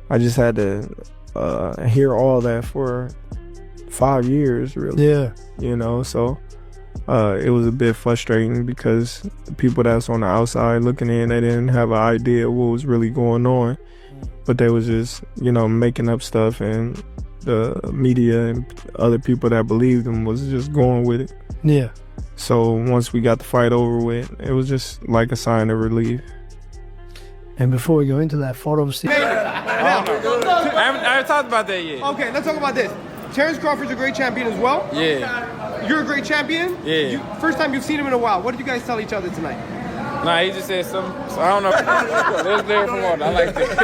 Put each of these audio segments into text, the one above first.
I just had to hear all that for 5 years, really. Yeah. You know, so it was a bit frustrating because the people that's on the outside looking in, they didn't have an idea what was really going on, but they was just, you know, making up stuff, and the media and other people that believed them was just going with it. Yeah. So once we got the fight over with, it was just like a sign of relief. And before we go into that fight, obviously... I haven't talked about that yet. Okay, let's talk about this. Terence Crawford's a great champion as well. Yeah. You're a great champion. Yeah. First time you've seen him in a while. What did you guys tell each other tonight? Nah, he just said something. So I don't know. Let's there from one. I like that.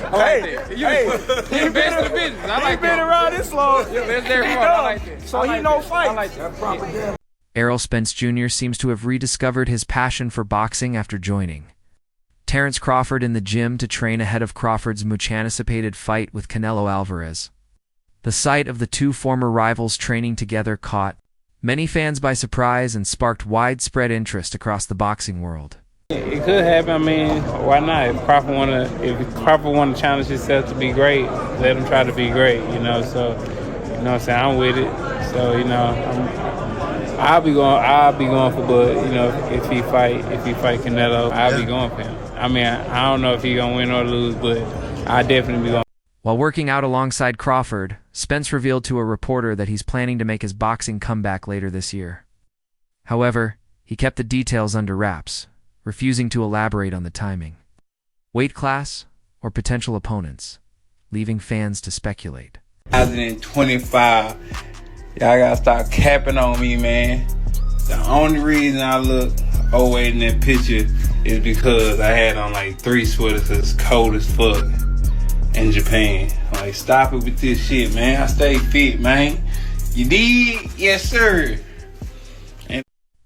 I like that. He best in the business. I like been around this long. Yeah, let's there from one. I like that. So he know fights. I like that. Errol Spence Jr. seems to have rediscovered his passion for boxing after joining Terence Crawford in the gym to train ahead of Crawford's much-anticipated fight with Canelo Alvarez. The sight of the two former rivals training together caught many fans by surprise and sparked widespread interest across the boxing world. It could happen. I mean, why not? If Crawford want to challenge himself to be great, let him try to be great. You know, so you know what I'm saying, I'm with it. So you know, I'll be going for Bud. You know, if he fight Canelo, I'll be going for him. I mean, I don't know if he's gonna win or lose, but I definitely be going. While working out alongside Crawford, Spence revealed to a reporter that he's planning to make his boxing comeback later this year. However, he kept the details under wraps, refusing to elaborate on the timing, weight class, or potential opponents, leaving fans to speculate. 2025, y'all gotta stop capping on me, man. The only reason I look overweight in that picture is because I had on like 3 sweaters that's cold as fuck in Japan. Like, stop it with this shit, man. I stay fit, man. You dig? Yes, sir.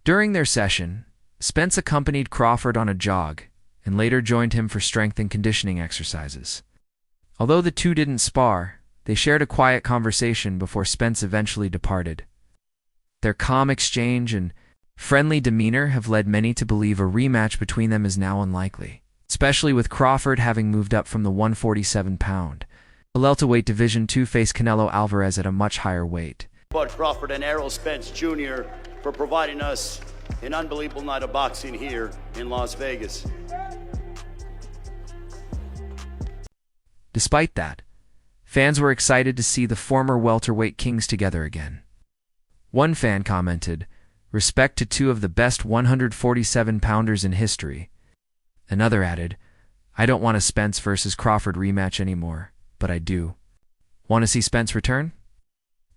During their session, Spence accompanied Crawford on a jog and later joined him for strength and conditioning exercises. Although the two didn't spar, they shared a quiet conversation before Spence eventually departed. Their calm exchange and friendly demeanor have led many to believe a rematch between them is now unlikely, especially with Crawford having moved up from the 147-pound welterweight division to face Canelo Alvarez at a much higher weight. Bud Crawford and Errol Spence Jr. for providing us an unbelievable night of boxing here in Las Vegas. Despite that, fans were excited to see the former welterweight kings together again. One fan commented, "Respect to two of the best 147-pounders in history." Another added, "I don't want a Spence versus Crawford rematch anymore, but I do. Want to see Spence return?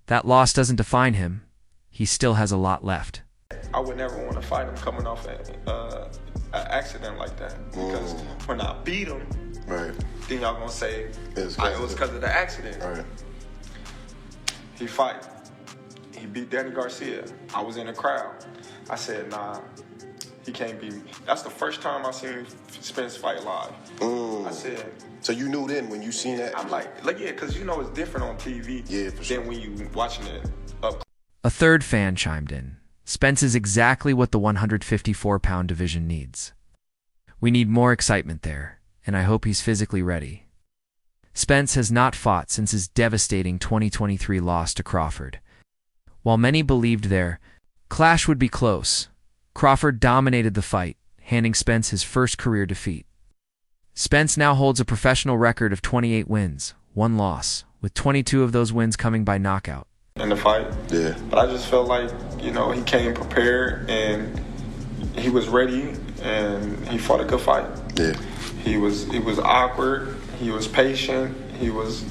That loss doesn't define him. He still has a lot left." I would never want to fight him coming off an accident like that, because when I beat him, then y'all gonna say it was because of the accident. Right. He beat Danny Garcia. I was in the crowd. I said, nah, he can't beat me. That's the first time I seen Spence fight live. I said. So you knew then when you seen that? I'm like yeah, because you know it's different on TV than when you watching it up. A third fan chimed in. Spence is exactly what the 154-pound division needs. We need more excitement there, and I hope he's physically ready. Spence has not fought since his devastating 2023 loss to Crawford. While many believed their clash would be close, Crawford dominated the fight, handing Spence his first career defeat. Spence now holds a professional record of 28 wins, 1 loss, with 22 of those wins coming by knockout. In the fight. Yeah. But I just felt like, you know, he came prepared and he was ready and he fought a good fight. Yeah. He was awkward, he was patient, he was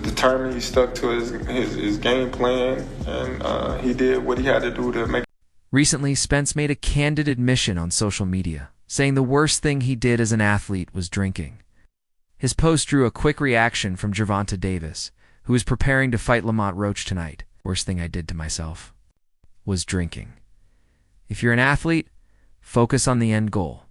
determined, he stuck to his game plan, and he did what he had to do to make. Recently, Spence made a candid admission on social media, saying the worst thing he did as an athlete was drinking. His post drew a quick reaction from Gervonta Davis, who is preparing to fight Lamont Roach tonight. "Worst thing I did to myself was drinking." If you're an athlete, focus on the end goal.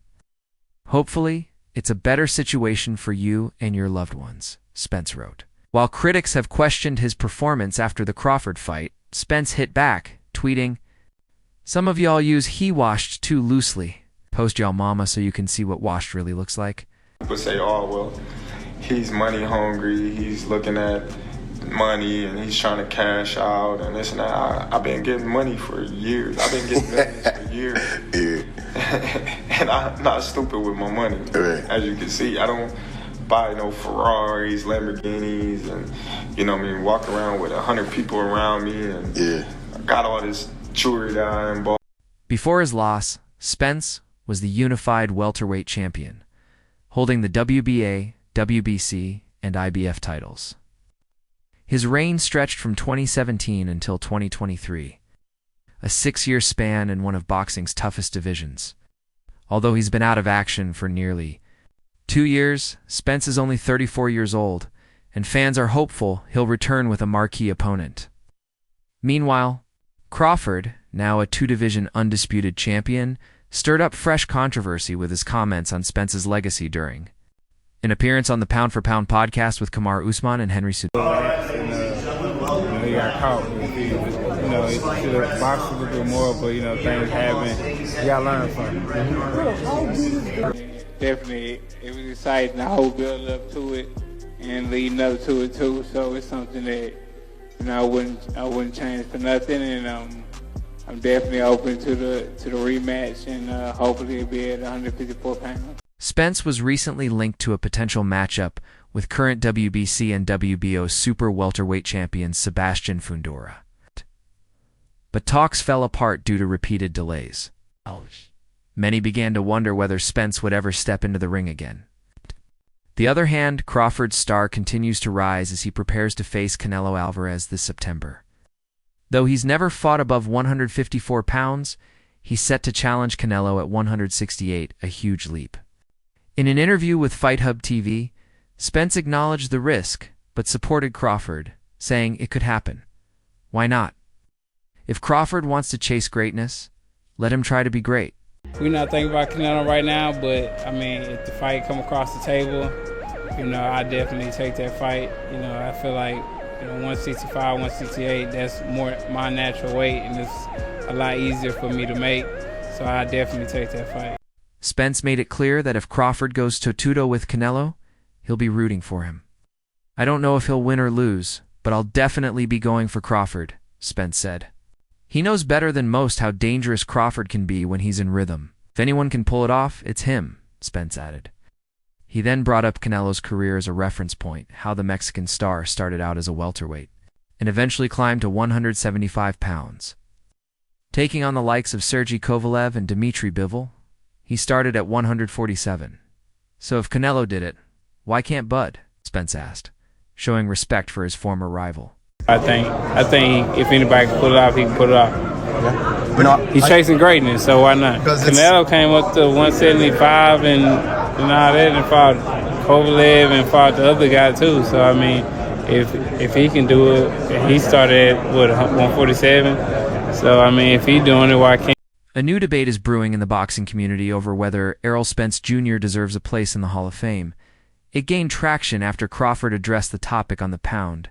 Hopefully, it's a better situation for you and your loved ones, Spence wrote. While critics have questioned his performance after the Crawford fight, Spence hit back, tweeting, "Some of y'all use he washed too loosely. Post y'all mama so you can see what washed really looks like." People say, oh, well, he's money hungry, he's looking at money and he's trying to cash out and this and that. I've been getting money for years. I've been getting millions for years. Yeah. And I'm not stupid with my money. Right. As you can see, I don't buy no Ferraris, Lamborghinis, and you know what I mean, walk around with 100 people around me and I got all this jewelry that I bought. Before his loss, Spence was the unified welterweight champion, holding the WBA, WBC, and IBF titles. His reign stretched from 2017 until 2023, a 6-year span in one of boxing's toughest divisions. Although he's been out of action for nearly 2 years, Spence is only 34 years old, and fans are hopeful he'll return with a marquee opponent. Meanwhile, Crawford, now a 2-division undisputed champion, stirred up fresh controversy with his comments on Spence's legacy during an appearance on the Pound for Pound podcast with Kamar Usman and Henry Sudan. He got caught. Boxing would do more, but things happen. You gotta learn from it. Definitely, it was exciting. The whole build up to it and leading up to it too. So it's something that I wouldn't change for nothing. And I'm definitely open to the rematch, and hopefully it'll be at 154 pounds. Spence was recently linked to a potential matchup with current WBC and WBO super welterweight champion Sebastian Fundora. But talks fell apart due to repeated delays. Many began to wonder whether Spence would ever step into the ring again. The other hand, Crawford's star continues to rise as he prepares to face Canelo Alvarez this September. Though he's never fought above 154 pounds, he's set to challenge Canelo at 168, a huge leap. In an interview with Fight Hub TV, Spence acknowledged the risk, but supported Crawford, saying it could happen. Why not? If Crawford wants to chase greatness, let him try to be great. We're not thinking about Canelo right now, but if the fight come across the table, I definitely take that fight. I feel like 165, 168, that's more my natural weight, and it's a lot easier for me to make. So I definitely take that fight. Spence made it clear that if Crawford goes toe-to-toe with Canelo, he'll be rooting for him. I don't know if he'll win or lose, but I'll definitely be going for Crawford, Spence said. He knows better than most how dangerous Crawford can be when he's in rhythm. If anyone can pull it off, it's him, Spence added. He then brought up Canelo's career as a reference point, how the Mexican star started out as a welterweight, and eventually climbed to 175 pounds. Taking on the likes of Sergey Kovalev and Dmitry Bivol, he started at 147. So if Canelo did it, why can't Bud? Spence asked, showing respect for his former rival. I think if anybody can pull it off, he can pull it off. Yeah. He's chasing greatness, so why not? Canelo came up to 175 and all that, and fought Kovalev and fought the other guy too. So if he can do it, he started at 147. So if he's doing it, why can't? A new debate is brewing in the boxing community over whether Errol Spence Jr. deserves a place in the Hall of Fame. It gained traction after Crawford addressed the topic on the Pound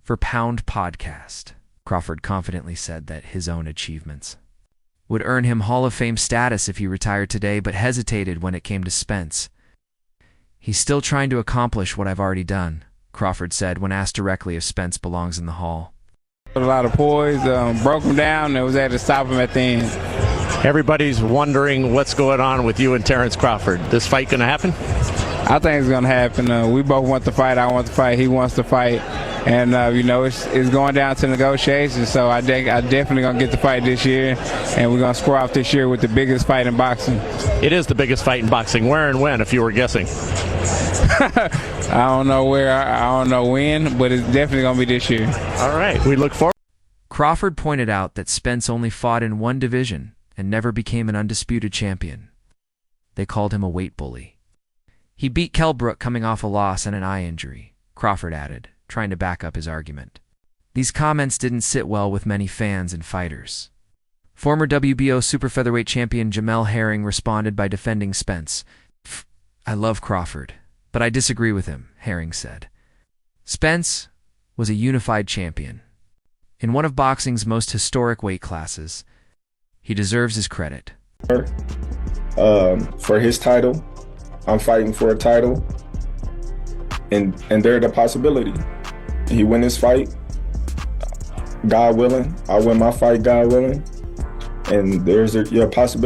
for Pound podcast. Crawford confidently said that his own achievements would earn him Hall of Fame status if he retired today, but hesitated when it came to Spence. He's still trying to accomplish what I've already done, Crawford said when asked directly if Spence belongs in the Hall. A lot of poise, broke him down, and was able to stop him at the end. Everybody's wondering what's going on with you and Terence Crawford. This fight going to happen? I think it's going to happen. We both want to fight. I want to fight. He wants to fight. And, it's going down to negotiations. So I definitely going to get the fight this year. And we're going to square off this year with the biggest fight in boxing. It is the biggest fight in boxing. Where and when, if you were guessing? I don't know where, I don't know when, but it's definitely going to be this year. All right. We look forward. Crawford pointed out that Spence only fought in one division and never became an undisputed champion. They called him a weight bully. He beat Kell Brook coming off a loss and an eye injury, Crawford added, trying to back up his argument. These comments didn't sit well with many fans and fighters. Former WBO super featherweight champion Jamel Herring responded by defending Spence. I love Crawford, but I disagree with him, Herring said. Spence was a unified champion. In one of boxing's most historic weight classes, he deserves his credit. For his title, I'm fighting for a title, and there's the possibility. He win his fight, God willing. I win my fight, God willing. And there's a possibility.